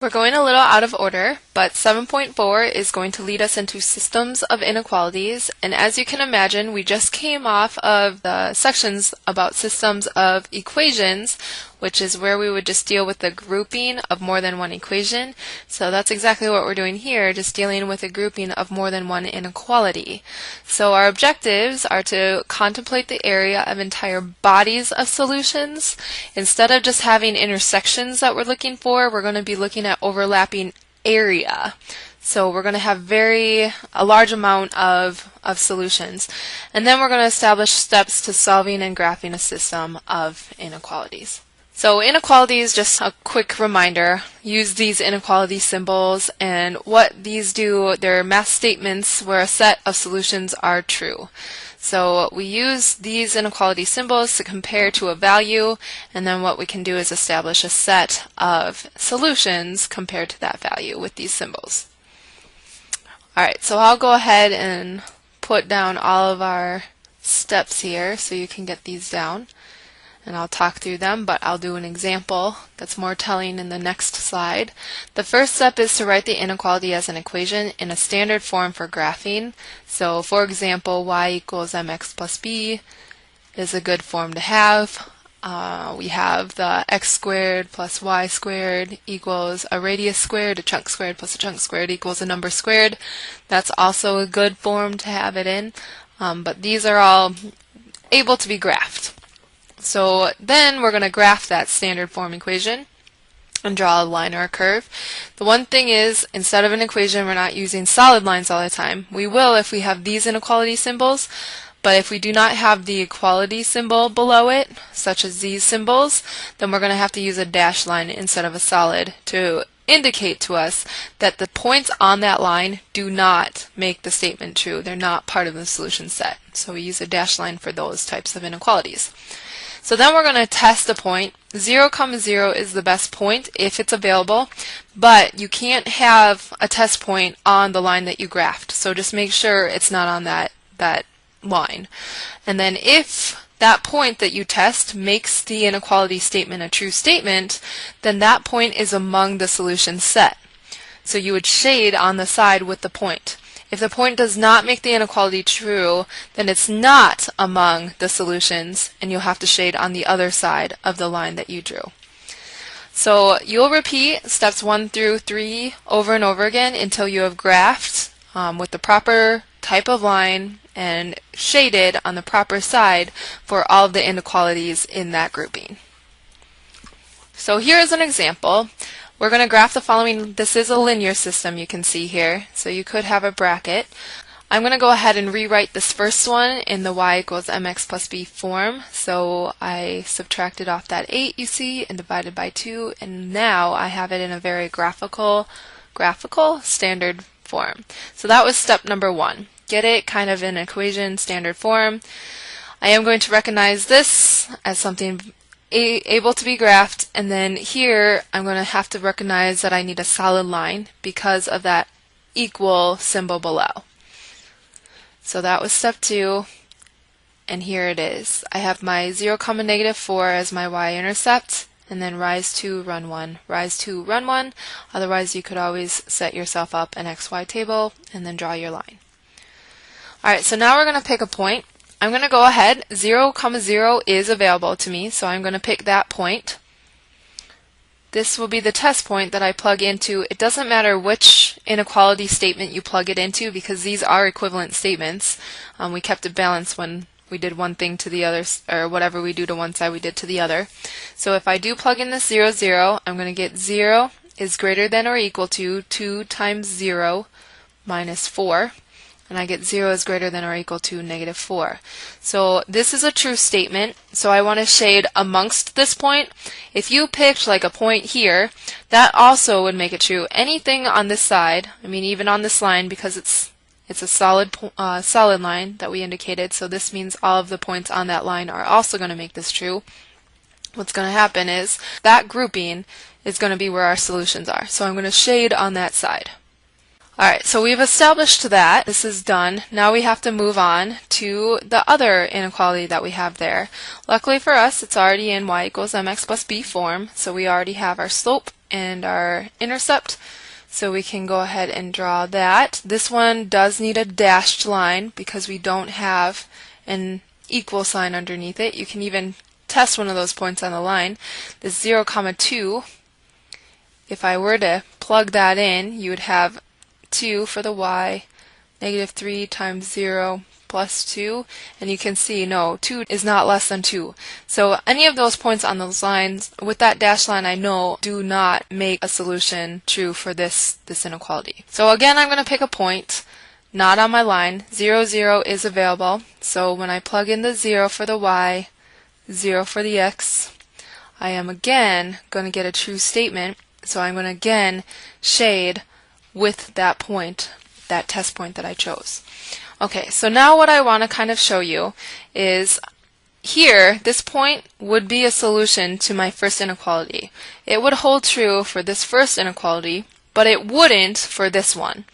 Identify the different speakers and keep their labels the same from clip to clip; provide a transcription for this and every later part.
Speaker 1: We're going a little out of order, but 7.4 is going to lead us into Systems of Inequalities, and as you can imagine, we just came off of the sections about systems of equations, which is where we would just deal with the grouping of more than one equation. So that's exactly what we're doing here, just dealing with a grouping of more than one inequality. So our objectives are to contemplate the area of entire bodies of solutions. Instead of just having intersections that we're looking for, we're going to be looking at overlapping area. So we're going to have a large amount of solutions. And then we're going to establish steps to solving and graphing a system of inequalities. So inequalities, just a quick reminder, use these inequality symbols, and what these do, they're math statements where a set of solutions are true. So we use these inequality symbols to compare to a value, and then what we can do is establish a set of solutions compared to that value with these symbols. Alright, so I'll go ahead and put down all of our steps here so you can get these down. And I'll talk through them, but I'll do an example that's more telling in the next slide. The first step is to write the inequality as an equation in a standard form for graphing. So for example, y equals mx plus b is a good form to have. We have the x squared plus y squared equals a radius squared, a chunk squared plus a chunk squared equals a number squared. That's also a good form to have it in, but these are all able to be graphed. So then we're going to graph that standard form equation and draw a line or a curve. The one thing is, instead of an equation, we're not using solid lines all the time. We will if we have these inequality symbols, but if we do not have the equality symbol below it, such as these symbols, then we're going to have to use a dashed line instead of a solid to indicate to us that the points on that line do not make the statement true. They're not part of the solution set. So we use a dashed line for those types of inequalities. So then we're going to test a point. 0, 0 is the best point if it's available, but you can't have a test point on the line that you graphed. So just make sure it's not on that line. And then if that point that you test makes the inequality statement a true statement, then that point is among the solution set. So you would shade on the side with the point. If the point does not make the inequality true, then it's not among the solutions, and you'll have to shade on the other side of the line that you drew. So you'll repeat steps 1 through 3 over and over again until you have graphed with the proper type of line and shaded on the proper side for all of the inequalities in that grouping. So here is an example. We're going to graph the following. This is a linear system, you can see here, so you could have a bracket. I'm going to go ahead and rewrite this first one in the y equals mx plus b form. So I subtracted off that 8 you see and divided by 2, and now I have it in a very graphical standard form. So that was step number 1. Get it kind of in equation standard form. I am going to recognize this as something able to be graphed, and then here I'm going to have to recognize that I need a solid line because of that equal symbol below. So that was step 2, and here it is. I have my 0, -4 as my y-intercept, and then rise 2, run 1, rise 2, run 1. Otherwise you could always set yourself up an xy table and then draw your line. Alright, so now we're going to pick a point. I'm going to go ahead, 0, 0 is available to me, so I'm going to pick that point. This will be the test point that I plug into. It doesn't matter which inequality statement you plug it into because these are equivalent statements. We kept it balanced when we did one thing to the other, or whatever we do to one side we did to the other. So if I do plug in this 0, 0, I'm going to get 0 is greater than or equal to 2 times 0 minus 4. And I get 0 is greater than or equal to -4. So this is a true statement, so I want to shade amongst this point. If you picked like a point here, that also would make it true. Anything on this side, I mean even on this line, because it's a solid line that we indicated, so this means all of the points on that line are also going to make this true. What's going to happen is that grouping is going to be where our solutions are. So I'm going to shade on that side. Alright, so we've established that. This is done. Now we have to move on to the other inequality that we have there. Luckily for us, it's already in y equals mx plus b form, so we already have our slope and our intercept. So we can go ahead and draw that. This one does need a dashed line because we don't have an equal sign underneath it. You can even test one of those points on the line. This 0, 2, if I were to plug that in, you would have 2 for the y, negative 3 times 0 plus 2, and you can see, no, 2 is not less than 2. So any of those points on those lines, with that dashed line, I know do not make a solution true for this inequality. So again, I'm going to pick a point, not on my line. 0, 0 is available, so when I plug in the 0 for the y, 0 for the x, I am again going to get a true statement, so I'm going to again shade with that point, that test point that I chose. Okay, so now what I want to kind of show you is here, this point would be a solution to my first inequality. It would hold true for this first inequality, but it wouldn't for this one.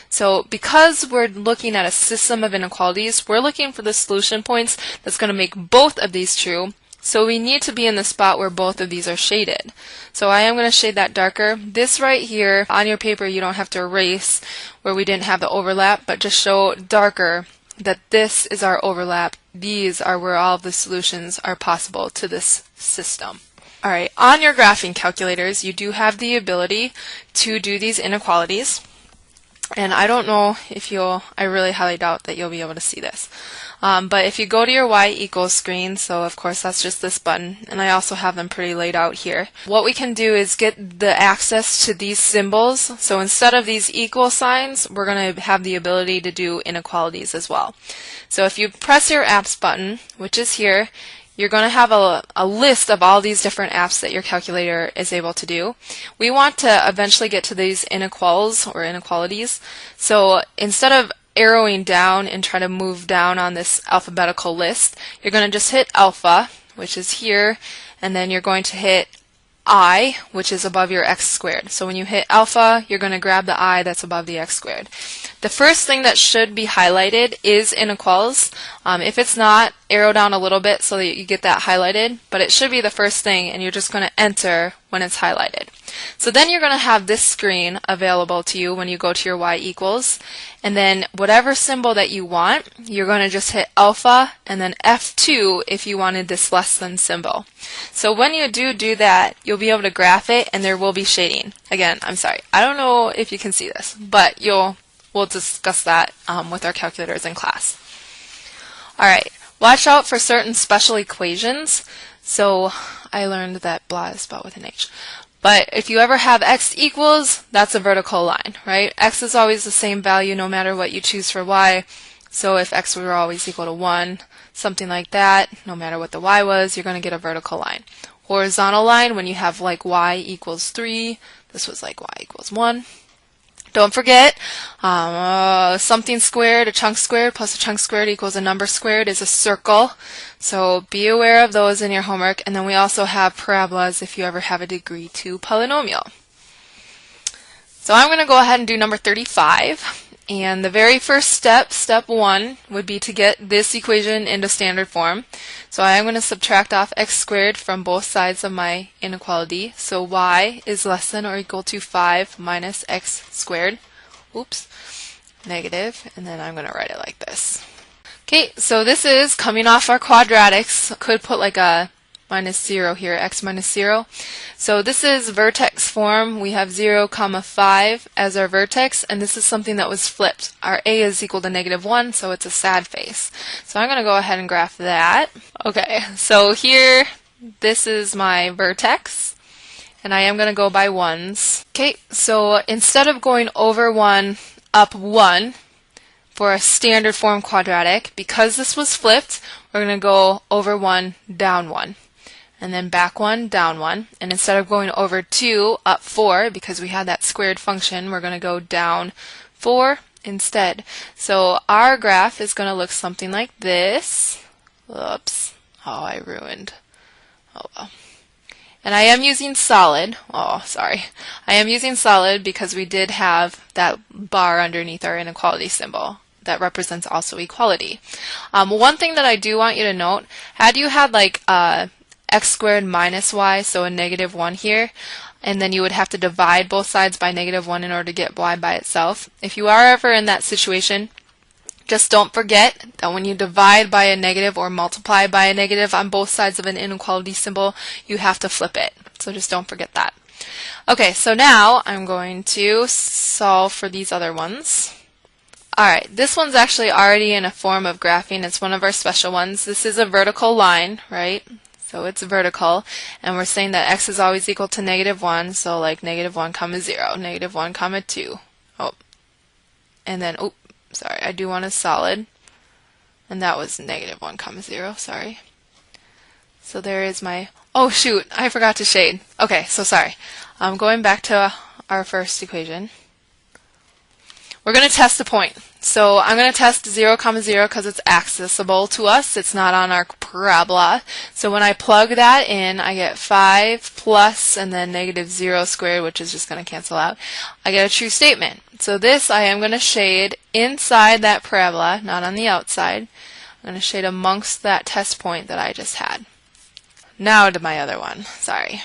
Speaker 1: So because we're looking at a system of inequalities, we're looking for the solution points that's going to make both of these true. So we need to be in the spot where both of these are shaded. So I am going to shade that darker. This right here, on your paper you don't have to erase where we didn't have the overlap, but just show darker that this is our overlap. These are where all of the solutions are possible to this system. Alright, on your graphing calculators you do have the ability to do these inequalities. And I don't know if I really highly doubt that you'll be able to see this. But if you go to your y equals screen, so of course that's just this button, and I also have them pretty laid out here. What we can do is get the access to these symbols. So instead of these equal signs, we're going to have the ability to do inequalities as well. So if you press your apps button, which is here, you're going to have a list of all these different apps that your calculator is able to do. We want to eventually get to these inequals or inequalities. So instead of arrowing down and try to move down on this alphabetical list, you're going to just hit alpha, which is here, and then you're going to hit I, which is above your x squared. So when you hit alpha, you're going to grab the I that's above the x squared. The first thing that should be highlighted is inequals. If it's not, arrow down a little bit so that you get that highlighted, but it should be the first thing, and you're just going to enter when it's highlighted. So then you're going to have this screen available to you when you go to your y equals, and then whatever symbol that you want, you're going to just hit alpha and then F2 if you wanted this less than symbol. So when you do that, you'll be able to graph it and there will be shading. Again, I'm sorry, I don't know if you can see this, but we'll discuss that with our calculators in class. Alright, watch out for certain special equations. So I learned that blah is spelled with an H. But if you ever have x equals, that's a vertical line, right? X is always the same value no matter what you choose for y. So if x were always equal to 1, something like that, no matter what the y was, you're going to get a vertical line. Horizontal line, when you have like y equals 3, this was like y equals 1. Don't forget, something squared, a chunk squared, plus a chunk squared equals a number squared is a circle. So be aware of those in your homework. And then we also have parabolas if you ever have a degree 2 polynomial. So I'm going to go ahead and do number 35. And the very first step, step 1, would be to get this equation into standard form. So I am going to subtract off x squared from both sides of my inequality. So y is less than or equal to 5 minus x squared. Oops, negative, and then I'm going to write it like this. Okay, so this is coming off our quadratics. Could put like a minus 0 here, x minus 0. So this is vertex form. We have 0, 5 as our vertex, and this is something that was flipped. Our a is equal to negative 1, so it's a sad face. So I'm going to go ahead and graph that. Okay, so here, this is my vertex, and I am going to go by ones. Okay, so instead of going over 1, up 1, for a standard form quadratic, because this was flipped, we're going to go over 1, down 1. And then back 1, down 1. And instead of going over 2, up 4, because we had that squared function, we're going to go down 4 instead. So our graph is going to look something like this. Oops. Oh, I ruined. Oh well. And I am using solid. Oh, sorry. I am using solid because we did have that bar underneath our inequality symbol that represents also equality. One thing that I do want you to note, had you had like x squared minus y, so a negative 1 here, and then you would have to divide both sides by -1 in order to get y by itself. If you are ever in that situation, just don't forget that when you divide by a negative or multiply by a negative on both sides of an inequality symbol, you have to flip it. So just don't forget that. Okay, so now I'm going to solve for these other ones. Alright, this one's actually already in a form of graphing. It's one of our special ones. This is a vertical line, right? So it's vertical, and we're saying that x is always equal to -1, so like -1 comma 0, -1 comma 2. Oh, and then, oh, sorry, I do want a solid, and that was -1 comma 0, sorry. So there is my, oh shoot, I forgot to shade. Okay, so sorry. Going back to our first equation. We're going to test the point. So I'm going to test 0 comma 0 because it's accessible to us. It's not on our parabola. So when I plug that in, I get 5 plus and then -0 squared, which is just going to cancel out. I get a true statement. So this I am going to shade inside that parabola, not on the outside. I'm going to shade amongst that test point that I just had. Now to my other one. Sorry.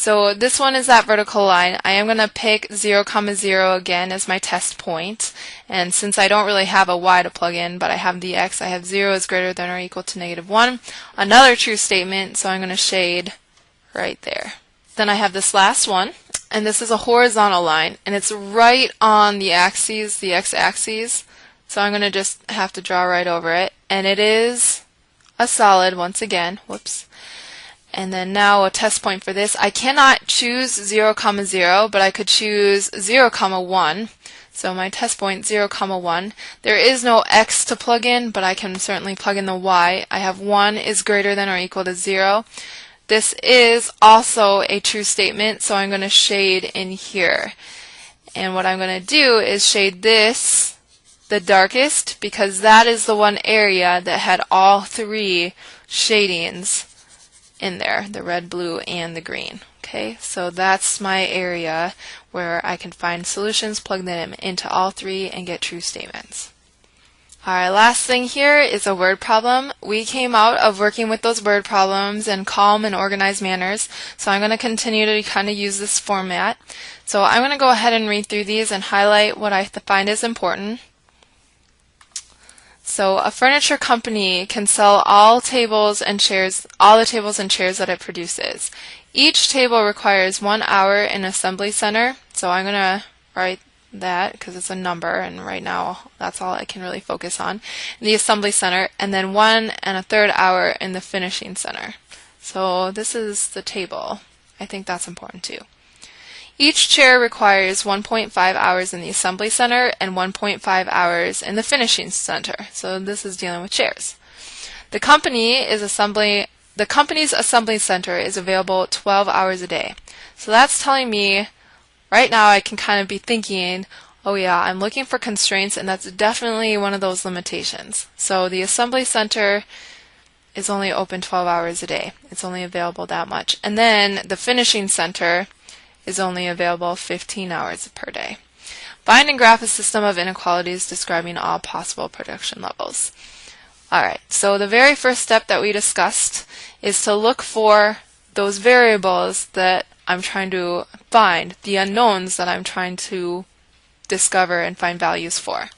Speaker 1: So this one is that vertical line. I am going to pick 0 comma 0 again as my test point, and since I don't really have a y to plug in, but I have the x, I have 0 is greater than or equal to -1. Another true statement, so I'm going to shade right there. Then I have this last one, and this is a horizontal line, and it's right on the axes, the x-axis, so I'm going to just have to draw right over it, and it is a solid once again. Whoops. And then now a test point for this. I cannot choose 0 comma 0, but I could choose 0 comma 1. So my test point 0 comma 1. There is no x to plug in, but I can certainly plug in the y. I have 1 is greater than or equal to 0. This is also a true statement, so I'm going to shade in here. And what I'm going to do is shade this the darkest, because that is the one area that had all three shadings in there, the red, blue, and the green. Okay, so that's my area where I can find solutions, plug them into all three, and get true statements. Alright, last thing here is a word problem. We came out of working with those word problems in calm and organized manners, so I'm going to continue to kind of use this format. So I'm going to go ahead and read through these and highlight what I find is important. So a furniture company can sell all the tables and chairs that it produces. Each table requires 1 hour in assembly center. So I'm going to write that because it's a number, and right now that's all I can really focus on. The assembly center, and then 1 1/3 hour in the finishing center. So this is the table. I think that's important too. Each chair requires 1.5 hours in the assembly center and 1.5 hours in the finishing center. So this is dealing with chairs. The company's assembly center is available 12 hours a day. So that's telling me right now I can kind of be thinking, oh yeah, I'm looking for constraints, and that's definitely one of those limitations. So the assembly center is only open 12 hours a day. It's only available that much. And then the finishing center is only available 15 hours per day. Find and graph a system of inequalities describing all possible production levels. Alright, so the very first step that we discussed is to look for those variables that I'm trying to find, the unknowns that I'm trying to discover and find values for.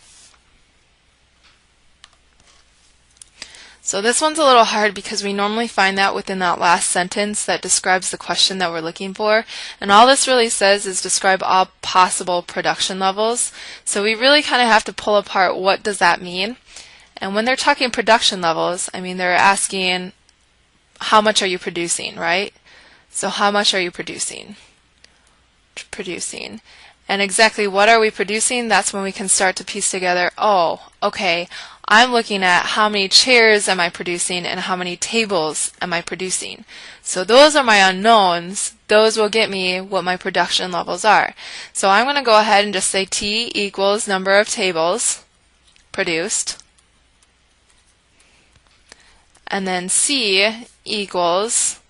Speaker 1: So this one's a little hard because we normally find that within that last sentence that describes the question that we're looking for. And all this really says is describe all possible production levels. So we really kind of have to pull apart what does that mean. And when they're talking production levels, I mean they're asking how much are you producing, right? So how much are you producing? And exactly what are we producing? That's when we can start to piece together, oh, okay, I'm looking at how many chairs am I producing and how many tables am I producing. So those are my unknowns. Those will get me what my production levels are. So I'm going to go ahead and just say T equals number of tables produced. And then C equals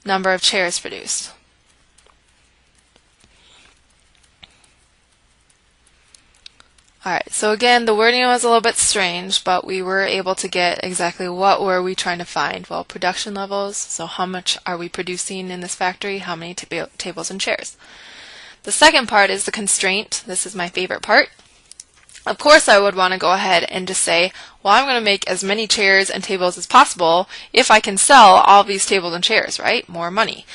Speaker 1: number of chairs produced. Alright, so again, the wording was a little bit strange, but we were able to get exactly what were we trying to find. Well, production levels, so how much are we producing in this factory, how many tables and chairs. The second part is the constraint. This is my favorite part. Of course, I would want to go ahead and just say, well, I'm going to make as many chairs and tables as possible if I can sell all these tables and chairs, right? More money.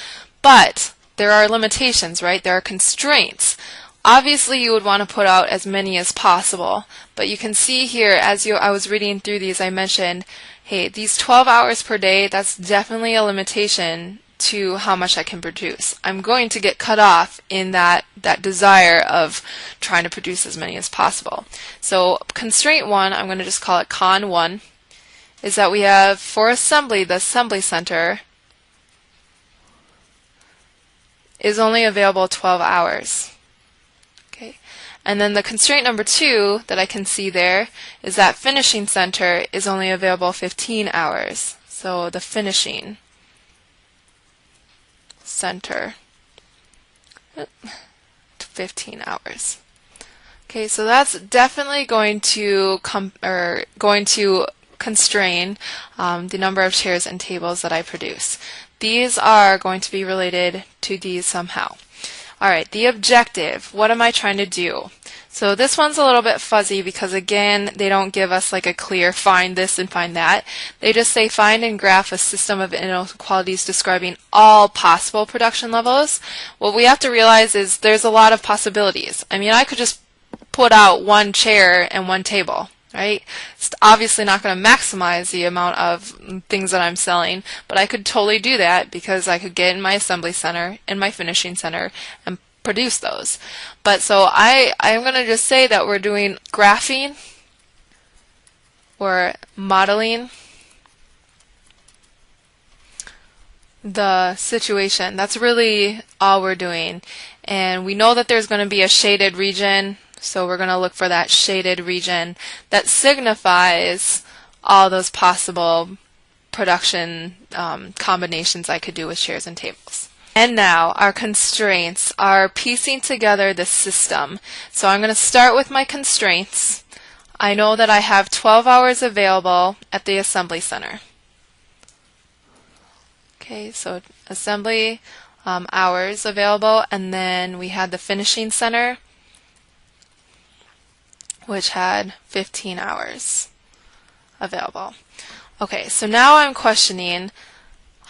Speaker 1: But there are limitations, right? There are constraints. Obviously, you would want to put out as many as possible, but you can see here as I was reading through these, I mentioned, hey, these 12 hours per day, that's definitely a limitation to how much I can produce. I'm going to get cut off in that desire of trying to produce as many as possible. So constraint 1, I'm going to just call it con 1, is that we have for assembly, the assembly center is only available 12 hours. Okay. And then the constraint number 2 that I can see there is that finishing center is only available 15 hours. So the finishing center, 15 hours. Okay, so that's definitely going to constrain the number of chairs and tables that I produce. These are going to be related to these somehow. Alright, the objective. What am I trying to do? So this one's a little bit fuzzy because again, they don't give us like a clear find this and find that. They just say find and graph a system of inequalities describing all possible production levels. What we have to realize is there's a lot of possibilities. I mean, I could just put out one chair and one table, right? It's obviously not going to maximize the amount of things that I'm selling, but I could totally do that because I could get in my assembly center and my finishing center and produce those. But so I'm going to just say that we're doing graphing or modeling the situation. That's really all we're doing. And we know that there's going to be a shaded region, so we're going to look for that shaded region that signifies all those possible production combinations I could do with chairs and tables. And now our constraints are piecing together the system. So I'm going to start with my constraints. I know that I have 12 hours available at the assembly center. Okay, so assembly hours available, and then we had the finishing center, which had 15 hours available. Okay, so now I'm questioning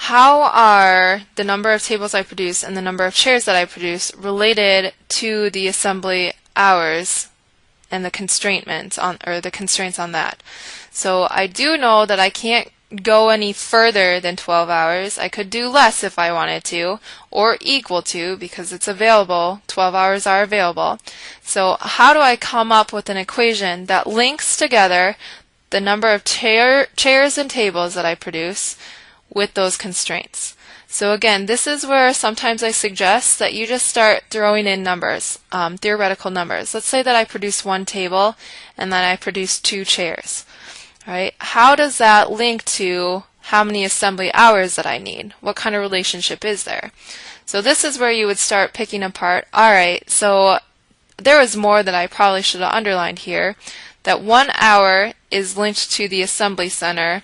Speaker 1: how are the number of tables I produce and the number of chairs that I produce related to the assembly hours and the constraints on that. So I do know that I can't go any further than 12 hours. I could do less if I wanted to, or equal to, because it's available. 12 hours are available. So how do I come up with an equation that links together the number of chairs and tables that I produce with those constraints? So again, this is where sometimes I suggest that you just start throwing in numbers, theoretical numbers. Let's say that I produce one table and then I produce 2 chairs. All right, how does that link to how many assembly hours that I need? What kind of relationship is there? So this is where you would start picking apart. All right, so there was more that I probably should have underlined here. That 1 hour is linked to the assembly center,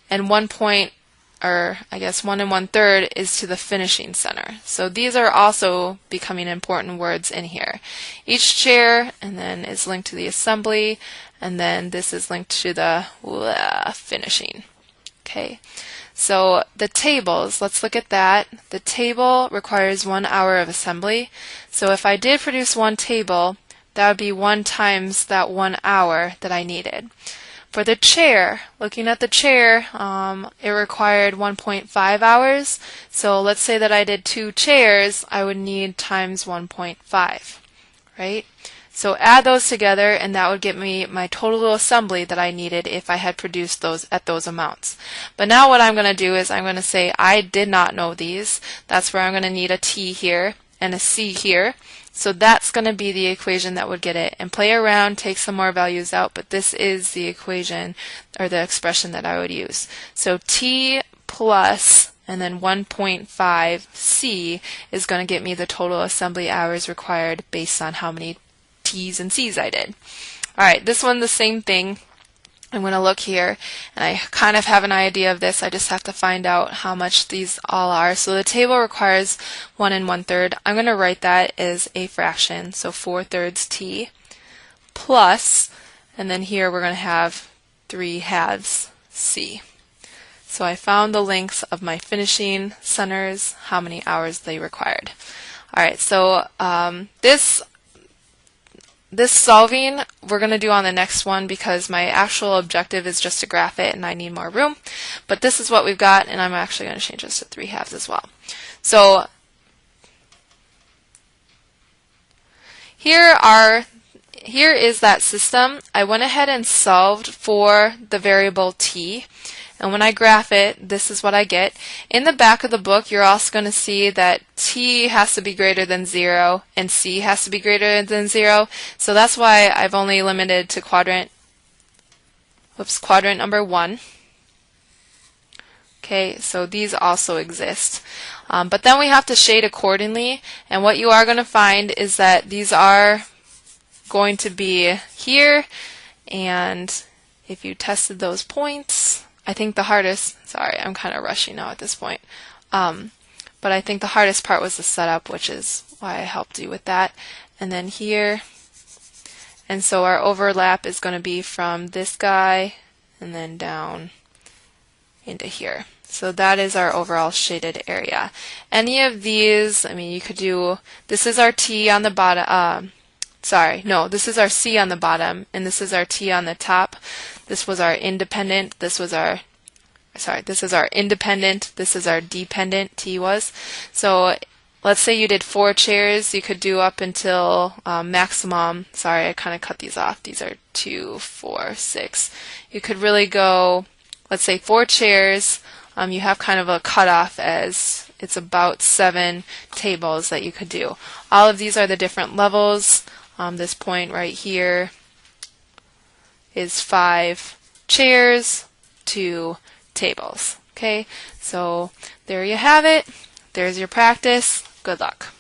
Speaker 1: and 1 1/3 is to the finishing center. So these are also becoming important words in here. Each chair and then is linked to the assembly, and then this is linked to the finishing. Okay, so the tables, let's look at that. The table requires 1 hour of assembly. So if I did produce one table, that would be 1 times that 1 hour that I needed. For the chair, looking at the chair, it required 1.5 hours. So let's say that I did 2 chairs, I would need times 1.5, right? So add those together and that would get me my total assembly that I needed if I had produced those at those amounts. But now what I'm going to do is I'm going to say I did not know these. That's where I'm going to need a T here and a C here. So that's going to be the equation that would get it. And play around, take some more values out, but this is the equation or the expression that I would use. So T plus and then 1.5 C is going to get me the total assembly hours required based on how many T's and C's I did. Alright, this one the same thing. I'm going to look here, and I kind of have an idea of this. I just have to find out how much these all are. So the table requires 1 1/3. I'm going to write that as a fraction, so 4/3 t plus, and then here we're going to have 3/2 c. So I found the lengths of my finishing centers, how many hours they required. Alright, so this solving we're going to do on the next one because my actual objective is just to graph it and I need more room. But this is what we've got, and I'm actually going to change this to 3/2 as well. So here is that system. I went ahead and solved for the variable t. And when I graph it, this is what I get. In the back of the book, you're also going to see that t has to be greater than 0 and c has to be greater than 0. So that's why I've only limited to quadrant number 1. Okay, so these also exist. But then we have to shade accordingly. And what you are going to find is that these are going to be here. And if you tested those points, I think the hardest, sorry, I'm kind of rushing now at this point, but I think the hardest part was the setup, which is why I helped you with that. And then here, and so our overlap is going to be from this guy and then down into here. So that is our overall shaded area. Any of these, I mean, you could do, this is our T on the bottom, this is our C on the bottom, and this is our T on the top. This was our independent, this is our independent, this is our dependent, T was. So let's say you did 4 chairs, you could do up until maximum, sorry, I kind of cut these off. These are 2, 4, 6. You could really go, let's say 4 chairs, you have kind of a cutoff as it's about 7 tables that you could do. All of these are the different levels. This point right here is 5 chairs, 2 tables. Okay, so there you have it. There's your practice. Good luck.